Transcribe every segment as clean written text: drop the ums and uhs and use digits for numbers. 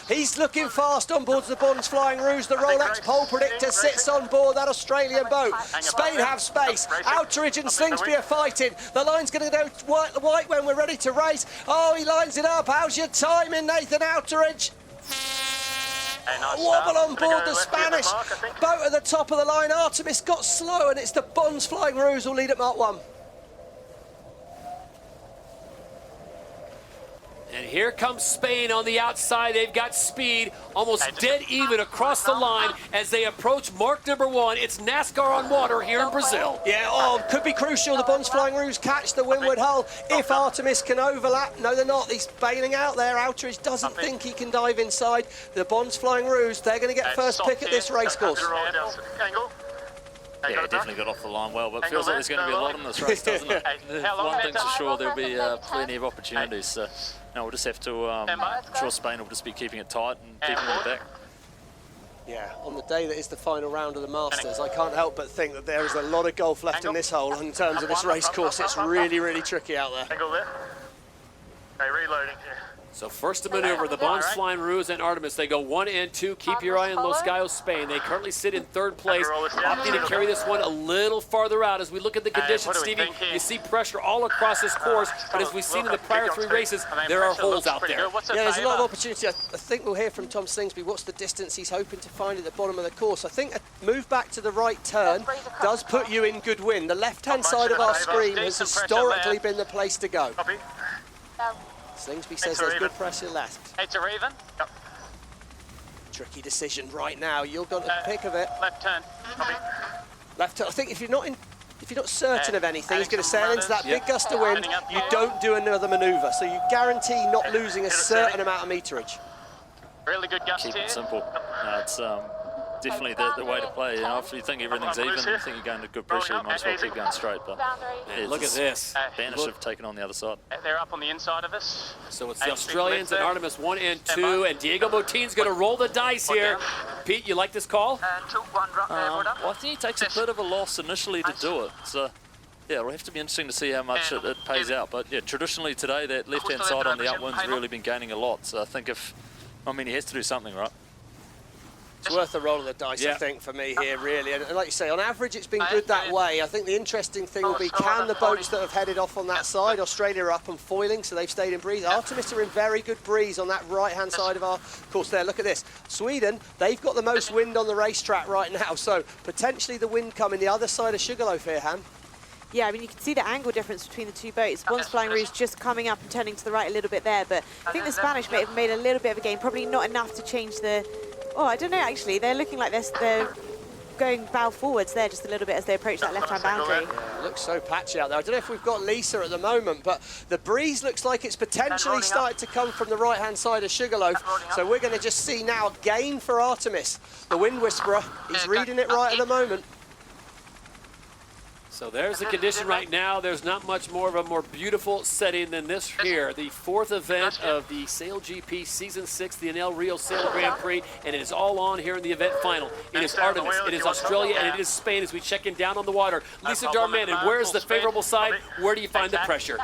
He's looking fast on board the Bonds Flying Rouge. The Rolex pole predictor sits on board that Australian boat. Spain have space. Outeridge and Slingsby are fighting. The line's going to go white when we're ready to race. Oh, he lines it up. How's your timing, Nathan Outeridge? Wobble on board the Spanish boat at the top of the line. Artemis got slow, and it's the Bonds Flying Rouge will lead at Mark 1. And here comes Spain on the outside. They've got speed, almost dead even across the line as they approach mark number 1. It's NASCAR on water here in Brazil. Yeah, oh, could be crucial. The Bonds Flying Rouge catch the windward hull if Artemis can overlap. No, they're not. He's bailing out there. Outeridge doesn't think he can dive inside. The Bonds Flying Rouge, they're going to get first pick at this race course. Yeah, definitely got off the line well, but it feels like there's going to be a lot in this race, doesn't it? One thing's for sure, there'll be plenty of opportunities. So, we'll just have to, I'm sure Spain will just be keeping it tight and keeping it back. Yeah, on the day that is the final round of the Masters, I can't help but think that there is a lot of golf left in this hole in terms of this race course. It's really, really tricky out there. Okay, reloading here. So first to maneuver, the Bonds Flying Rouge and Artemis. They go 1 and 2. Keep your eye on Los Gallos, Spain. They currently sit in 3rd place, opting to carry this one a little farther out. As we look at the conditions, Stevie, you see pressure all across this course, but as we've seen in the prior 3 races, there are holes out there. Yeah, there's a lot of opportunity. I think we'll hear from Tom Slingsby what's the distance he's hoping to find at the bottom of the course. I think a move back to the right turn does put you in good wind. The left-hand side of our screen has historically been the place to go. Slingsby says there's good pressure left. It's a Raven. Yep. Tricky decision right now. You've got the pick of it. Left turn. Copy. Left turn. I think if you're not certain of anything, he's going to sail into that big gust of wind. You don't do another manoeuvre, so you guarantee not losing a certain amount of meterage. Really good gust Keep here. it simple. It's definitely the way to play. If you think everything's even, you think you're going to good pressure, you might as well keep going straight. But look at this. Banish have taken on the other side. They're up on the inside of us. So it's the Australians and Artemis 1 and 2, and Diego Botin's going to roll the dice here. Pete, you like this call? Well, I think he takes a bit of a loss initially to do it. So, yeah, it'll have to be interesting to see how much it pays out. But yeah, traditionally today, that left-hand side on the upwind's really been gaining a lot. So I think he has to do something, right? It's worth a roll of the dice, I think, for me here, really. And like you say, on average, it's been good that way. I think the interesting thing will be, can the boats that have headed off on that side, Australia are up and foiling, so they've stayed in breeze. Artemis are in very good breeze on that right-hand side of our course there. Look at this. Sweden, they've got the most wind on the racetrack right now, so potentially the wind coming the other side of Sugarloaf here, Han. Yeah, I mean, you can see the angle difference between the 2 boats. Bonds Flying Rouge just coming up and turning to the right a little bit there, but I think the Spanish may have made a little bit of a gain, probably not enough to change the... Oh, I don't know, actually. They're looking like they're going bow forwards there just a little bit as they approach that left-hand boundary. Yeah, it looks so patchy out there. I don't know if we've got Lisa at the moment, but the breeze looks like it's potentially started to come from the right-hand side of Sugarloaf. So we're going to just see now a gain for Artemis. The Wind Whisperer, he's reading it right at the moment. So there's the condition right now. There's not much more of a more beautiful setting than this here. The 4th event of the SailGP Season 6, the ENEL Rio Sail Grand Prix, and it is all on here in the event final. It is Artemis, it is Australia, and it is Spain as we check in down on the water. Lisa Darmanin, where's the favorable side? Where do you find the pressure?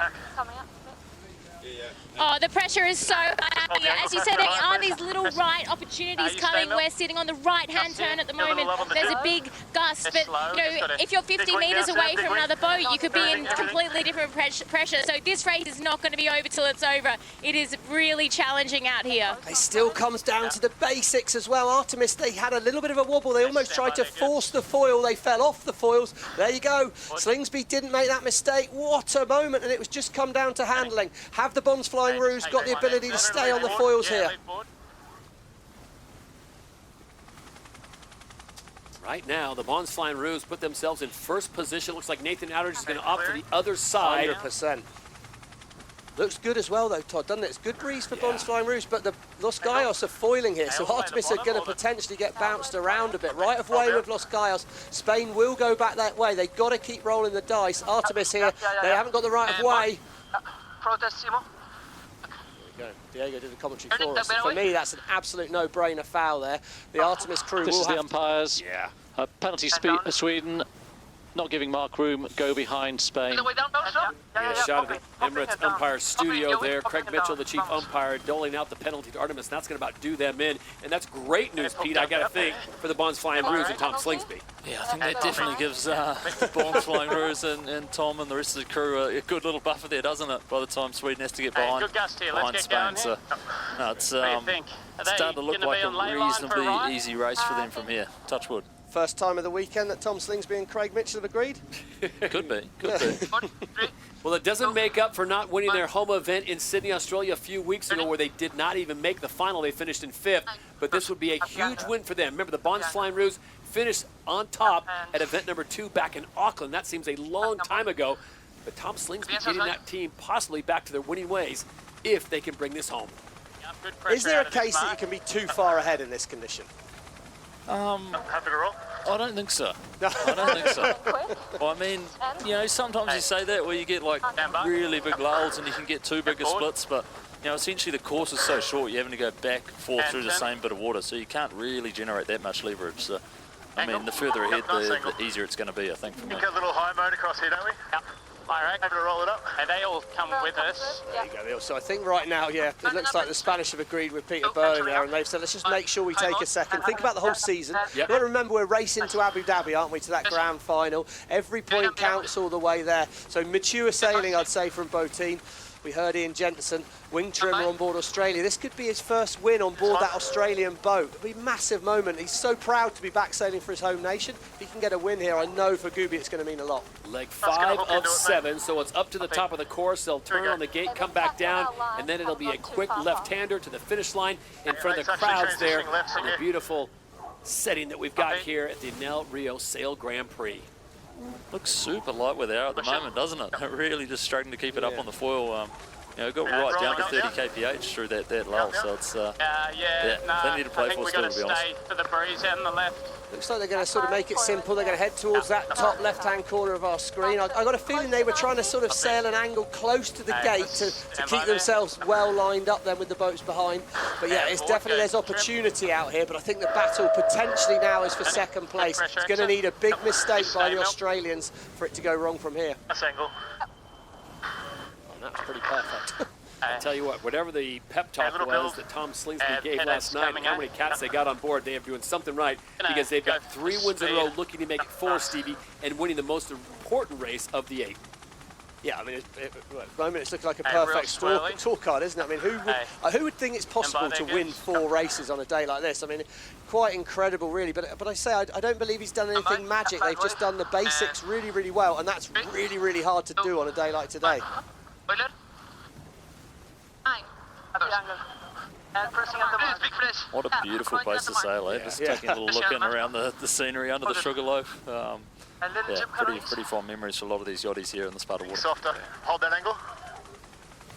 Oh, the pressure is so high. As you said, there are these little right opportunities coming. We're sitting on the right-hand turn at the moment. There's a big gust, but if you're 50 meters away from another boat, you could be in completely different pressure. So this race is not going to be over till it's over. It is really challenging out here. It still comes down to the basics as well. Artemis, they had a little bit of a wobble. They almost tried to force the foil. They fell off the foils. There you go. Slingsby didn't make that mistake. What a moment, and it was just come down to handling. Have the Bonds Flying Rouge got the ability to stay on the foils here? Right now, the Bonds Flying Rouge put themselves in first position. Looks like Nathan Outeridge is going to opt for the other side. 100%. Looks good as well, though, Todd, doesn't it? It's good breeze for Bonds Flying Rouge, but the Los Gallos are foiling here, so Artemis are going to potentially get bounced around a bit. Right of way with Los Gallos. Spain will go back that way. They've got to keep rolling the dice. Artemis here, they haven't got the right of way. Diego did the commentary for us. For me, that's an absolute no-brainer foul there. The Artemis crew This will is have the umpires. Yeah. Penalty Sweden. not giving Mark room, go behind Spain. Get a shot of the Emirates umpire studio there. Craig Mitchell, the chief umpire, doling out the penalty to Artemis. That's going to about do them in. And that's great news, Pete, I got to think, for the Bonds Flying Roos and Tom Slingsby. Yeah, I think that definitely gives Bonds Flying Roos and Tom and the rest of the crew a good little buffer there, doesn't it? By the time Sweden has to get behind Spain. So, no, it's starting to look like a reasonably easy race for them from here. Touch wood. First time of the weekend that Tom Slingsby and Craig Mitchell have agreed? Could be, could be. Well, it doesn't make up for not winning their home event in Sydney, Australia a few weeks ago, where they did not even make the final. They finished in 5th, but this would be a huge win for them. Remember, the Bonds Flying Roos finished on top at event number 2 back in Auckland. That seems a long time ago, but Tom Slingsby getting that team possibly back to their winning ways if they can bring this home. Is there a case that you can be too far ahead in this condition? Happy to roll? I don't think so. I don't think so. Well, I mean, you know, sometimes you say that where you get like really big lulls and you can get too big of splits, but you know, essentially the course is so short, you're having to go back and forth through the same bit of water, so you can't really generate that much leverage. So, I mean, the further ahead, the easier it's going to be, I think, for me. We've got a little high mode across here, don't we? Yep. All right, happy to roll it up. And they all come with us. There you go, Neil. So I think right now, yeah, it looks like the Spanish have agreed with Peter Burling there, and they've said, let's just make sure we take a second. Think about the whole season. Yep. But remember, we're racing to Abu Dhabi, aren't we, to that grand final. Every point counts all the way there. So mature sailing, I'd say, from Botín. We heard Ian Jensen, wing trimmer on board Australia. This could be his first win on board that Australian boat. It'll be a massive moment. He's so proud to be back sailing for his home nation. If he can get a win here, I know for Gooby it's going to mean a lot. Leg 5 of 7, so it's up to the top of the course. They'll turn on the gate, come back down, and then it'll be a quick left-hander to the finish line in front of the crowds there in the beautiful setting that we've got here at the ENEL Rio Sail Grand Prix. Looks super light where they are at the moment, doesn't it? They're really just struggling to keep it up on the foil. You know, got right down to 30 kph through that lull, so it's they need to play full speed, to be honest. For the breeze out on the left. Looks like they're going to sort of make it simple. They're going to head towards that top left-hand corner of our screen. I got a feeling they were trying to sort of sail an angle close to the gate to keep themselves well lined up then with the boats behind. But yeah, it's definitely, there's opportunity out here, but I think the battle potentially now is for second place. It's going to need a big mistake by the Australians for it to go wrong from here. That's angle. That was pretty perfect. I'll tell you what, whatever the pep talk was that Tom Slingsby gave last night, and how many cats they got on board, they are doing something right, because they've got 3 wins in a row looking to make it 4, Stevie, and winning the most important race of the 8. Yeah, I mean, at the moment it's looking like a perfect score card, isn't it? I mean, who would think it's possible to win 4 races on a day like this? I mean, quite incredible, really. But I say, I don't believe he's done anything magic. They've just done the basics really, really well, and that's really, really hard to do on a day like today. What a beautiful place to sail, eh? Just taking a little look in around the scenery under the Sugarloaf. Yeah, pretty fond memories for a lot of these yachties here in this part of water. Softer. Hold that angle.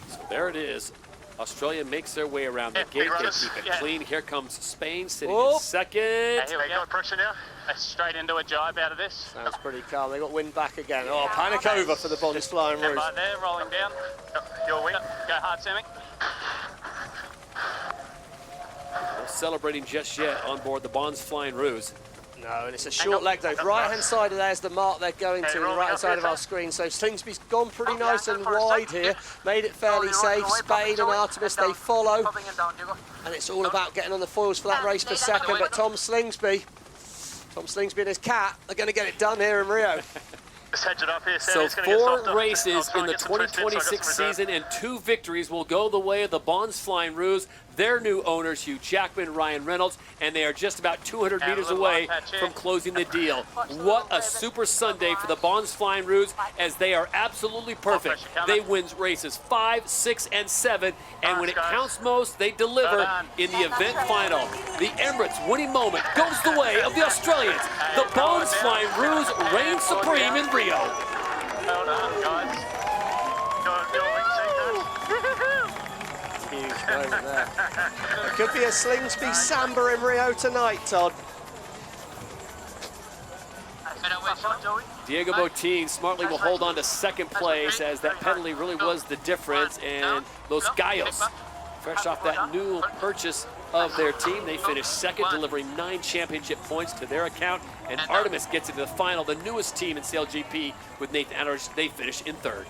So there it is. Australia makes their way around the gate. They keep it clean. Here comes Spain sitting in second. Here we go. Pressure now. Straight into a jibe out of this. Sounds pretty calm. They got wind back again. Oh, panic over for the Bonds Flying Roos. Right there, rolling down. Your wing. Go hard, Sammy. Not celebrating just yet on board the Bonds Flying Roos. No, and it's a short leg though. Right-hand side of there's the mark they're going to, the right-hand side of our screen. So Slingsby's gone pretty nice and wide here, made it fairly safe. Spain and Artemis, they follow. And it's all about getting on the foils for that race for second. But Tom Slingsby and his cat are going to get it done here in Rio. So 4 races in the 2026 season and 2 victories will go the way of the Bonds Flying Roos. Their new owners, Hugh Jackman, Ryan Reynolds, and they are just about 200 meters away from closing the deal. What a super Sunday for the Bonds Flying Roos, as they are absolutely perfect. They win races 5, 6, and 7, and when it counts most, they deliver in the event final. The Emirates winning moment goes the way of the Australians. The Bonds Flying Roos reign supreme in Rio. Well done, guys. Huge moment there. It could be a Slingsby Samba in Rio tonight, Todd. Diego Botín smartly will hold on to second place, as that penalty really was the difference, and Los Gallos, fresh off that new purchase of their team. They finished second, delivering 9 championship points to their account. And Artemis gets into the final, the newest team in SailGP with Nathan Anders. They finish in third.